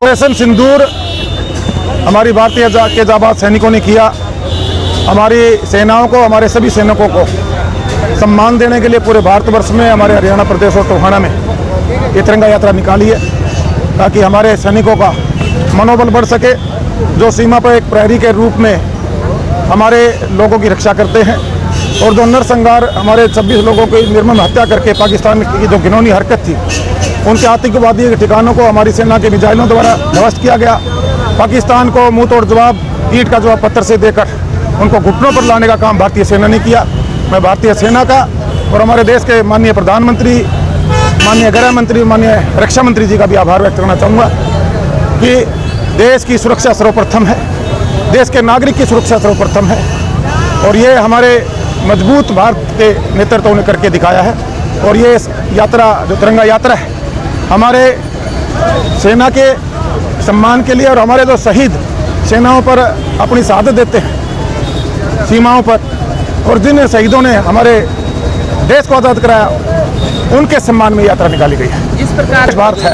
Operation सिंदूर हमारी भारतीय के जाबाज सैनिकों ने किया। हमारी सेनाओं को, हमारे सभी सैनिकों को सम्मान देने के लिए पूरे भारतवर्ष में, हमारे हरियाणा प्रदेश और टोहाना में ये तिरंगा यात्रा निकाली है, ताकि हमारे सैनिकों का मनोबल बढ़ सके, जो सीमा पर एक प्रहरी के रूप में हमारे लोगों की रक्षा करते हैं, और जो नरसंहार हमारे 26 लोगों की निर्मम हत्या करके पाकिस्तान की जो घिनौनी हरकत थी, उनके आतंकवादी के ठिकानों को हमारी सेना के मिसाइलों द्वारा ध्वस्त किया गया। पाकिस्तान को मुंह तोड़ जवाब, ईंट का जवाब पत्थर से देकर उनको घुटनों पर लाने का काम भारतीय सेना ने किया। मैं भारतीय सेना का और हमारे देश के माननीय प्रधानमंत्री, माननीय गृह मंत्री, माननीय रक्षा मंत्री जी का भी आभार व्यक्त करना चाहूँगा कि देश की सुरक्षा सर्वप्रथम है, देश के नागरिक की सुरक्षा सर्वप्रथम है, और ये हमारे मजबूत भारत के नेतृत्व ने करके दिखाया है। और ये यात्रा, जो तिरंगा यात्रा है, हमारे सेना के सम्मान के लिए, और हमारे जो शहीद सेनाओं पर अपनी शहादत देते हैं सीमाओं पर, और जिन शहीदों ने हमारे देश को आज़ाद कराया, उनके सम्मान में यात्रा निकाली गई है। जिस प्रकार भारत है,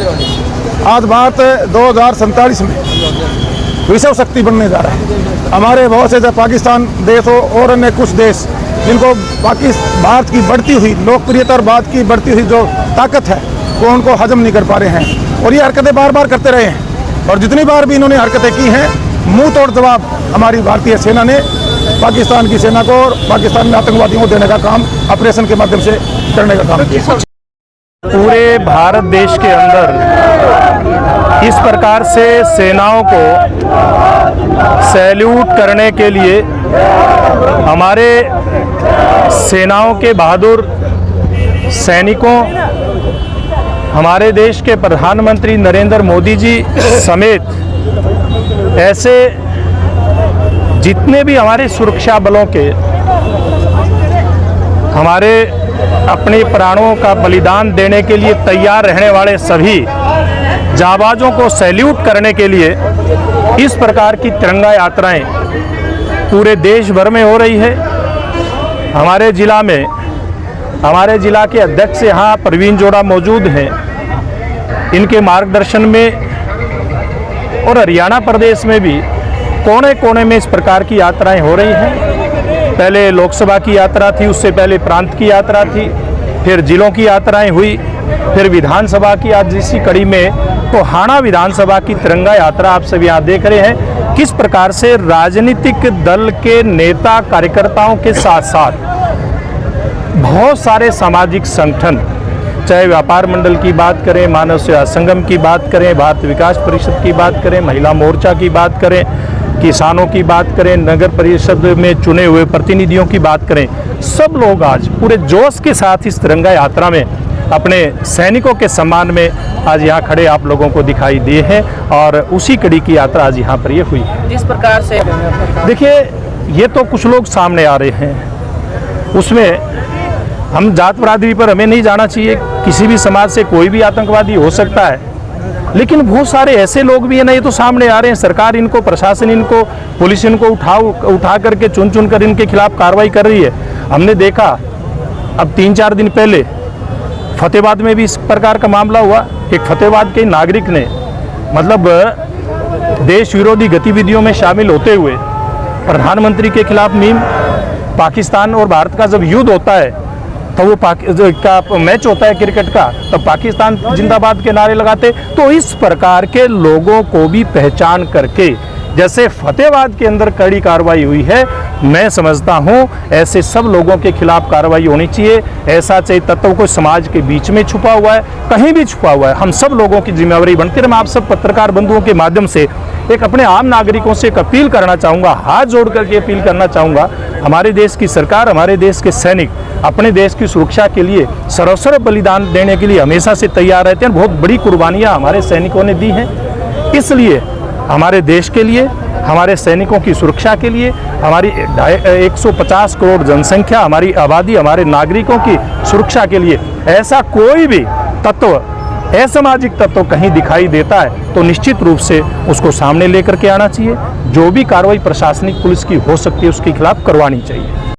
आज भारत 2047 में विश्व शक्ति बनने जा रहा है। हमारे बहुत से पाकिस्तान देश हो और अन्य कुछ देश, जिनको भारत की बढ़ती हुई लोकप्रियता और भारत की बढ़ती हुई जो ताकत है, वो उनको हजम नहीं कर पा रहे हैं, और ये हरकतें बार बार करते रहे हैं। और जितनी बार भी इन्होंने हरकतें की हैं, मुंह तोड़ जवाब हमारी भारतीय सेना ने पाकिस्तान की सेना को और पाकिस्तान में आतंकवादियों को देने का काम, ऑपरेशन के माध्यम से करने का काम किया। पूरे भारत देश के अंदर इस प्रकार से सेनाओं को सैल्यूट करने के लिए हमारे सेनाओं के बहादुर सैनिकों, हमारे देश के प्रधानमंत्री नरेंद्र मोदी जी समेत ऐसे जितने भी हमारे सुरक्षा बलों के, हमारे अपने प्राणों का बलिदान देने के लिए तैयार रहने वाले सभी जाबाजों को सैल्यूट करने के लिए इस प्रकार की तिरंगा यात्राएं पूरे देश भर में हो रही है। हमारे ज़िला में, हमारे ज़िला के अध्यक्ष यहाँ प्रवीण जोड़ा मौजूद हैं, इनके मार्गदर्शन में और हरियाणा प्रदेश में भी कोने कोने में इस प्रकार की यात्राएं हो रही हैं। पहले लोकसभा की यात्रा थी, उससे पहले प्रांत की यात्रा थी, फिर जिलों की यात्राएं हुई, फिर विधानसभा की आज इसी कड़ी में टोहाना विधानसभा की तिरंगा यात्रा आप सभी यहाँ देख रहे हैं। किस प्रकार से राजनीतिक दल के नेता कार्यकर्ताओं के साथ साथ बहुत सारे सामाजिक संगठन, चाहे व्यापार मंडल की बात करें, मानव सेवा संगम की बात करें, भारत विकास परिषद की बात करें, महिला मोर्चा की बात करें, किसानों की बात करें, नगर परिषद में चुने हुए प्रतिनिधियों की बात करें, सब लोग आज पूरे जोश के साथ इस तिरंगा यात्रा में अपने सैनिकों के सम्मान में आज यहाँ खड़े आप लोगों को दिखाई दिए हैं, और उसी कड़ी की यात्रा आज यहाँ पर ये हुई है। जिस प्रकार से देखिए, ये तो कुछ लोग सामने आ रहे हैं, उसमें हम जात बरादरी पर हमें नहीं जाना चाहिए। किसी भी समाज से कोई भी आतंकवादी हो सकता है, लेकिन बहुत सारे ऐसे लोग भी हैं ना, ये तो सामने आ रहे हैं। सरकार इनको, प्रशासन इनको, पुलिस इनको उठा करके चुन कर इनके खिलाफ कार्रवाई कर रही है। हमने देखा अब 3-4 दिन पहले फतेहाबाद में भी इस प्रकार का मामला हुआ। एक फतेहाबाद के नागरिक ने, मतलब देश विरोधी गतिविधियों में शामिल होते हुए प्रधानमंत्री के खिलाफ मीम, पाकिस्तान और भारत का जब युद्ध होता है, तो वो का मैच होता है क्रिकेट का, तब पाकिस्तान जिंदाबाद के नारे लगाते। तो इस प्रकार के लोगों को भी पहचान करके, जैसे फतेहाबाद के अंदर कड़ी कार्रवाई हुई है, मैं समझता हूं ऐसे सब लोगों के खिलाफ कार्रवाई होनी चाहिए। ऐसा चाहिए तत्व को समाज के बीच में छुपा हुआ है, कहीं भी छुपा हुआ है, हम सब लोगों की जिम्मेवारी बनती है। मैं आप सब पत्रकार बंधुओं के माध्यम से एक अपने आम नागरिकों से एक अपील करना चाहूँगा, हाथ जोड़ करके अपील करना चाहूँगा, हमारे देश की सरकार, हमारे देश के सैनिक अपने देश की सुरक्षा के लिए सर्वस्व बलिदान देने के लिए हमेशा से तैयार रहते हैं। बहुत बड़ी कुर्बानियाँ हमारे सैनिकों ने दी हैं, इसलिए हमारे देश के लिए, हमारे सैनिकों की सुरक्षा के लिए, हमारी 150 करोड़ जनसंख्या, हमारी आबादी, हमारे नागरिकों की सुरक्षा के लिए ऐसा कोई भी तत्व, असामाजिक तत्व कहीं दिखाई देता है तो निश्चित रूप से उसको सामने लेकर के आना चाहिए। जो भी कार्रवाई प्रशासनिक पुलिस की हो सकती है उसके खिलाफ करवानी चाहिए।